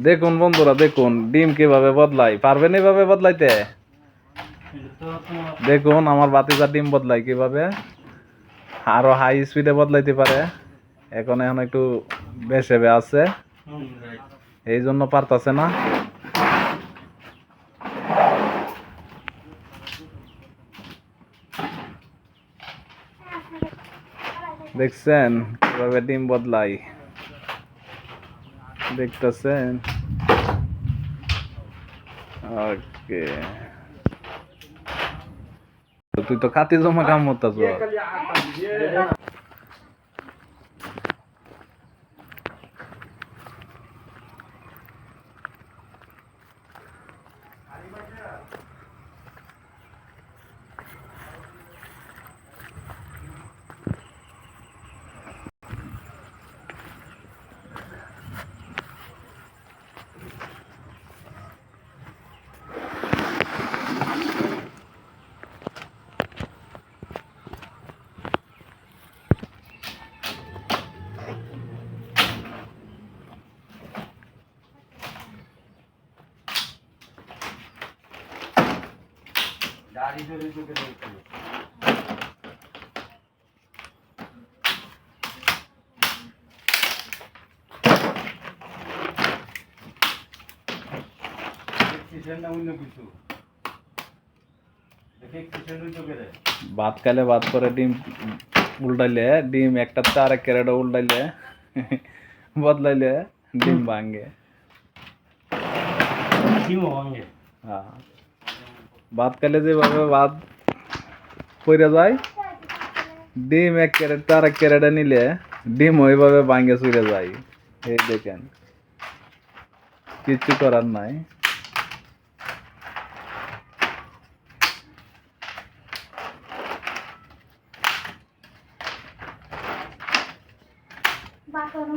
দেখুন বন্ধুরা, দেখুন ডিম কিভাবে বদলাই। পারবেন এভাবে বদলাইতে? দেখুন আমার বাতিজা ডিম বদলাই কিভাবে, আরো হাই স্পিডে বদলাইতে পারে। এখন একটু বেশি আছে, এই জন্য পারতাছে না। দেখছেন কিভাবে ডিম বদলাই, দেখতেছেন? ওকে, তুই তো খাতি জমা কাম করতাছ। দাড়ি ধরে চোখে দেখতে ভাত খাইলে ভাত করে ডিম উল্টাইলে, ডিম একটা চার এক ক্যারেট উল্টাইলে বদলাইলে ডিম ভাঙে। হ্যাঁ, ভাত খাইলে যেভাবে ভাত পড়ে যায়, ডিম এক ক্যারেট চার এক ক্যারেটে নিলে ডিম ওইভাবে ভাঙে চুরে যায়। এই দেখেন, কিচ্ছু করার নাই। বাসন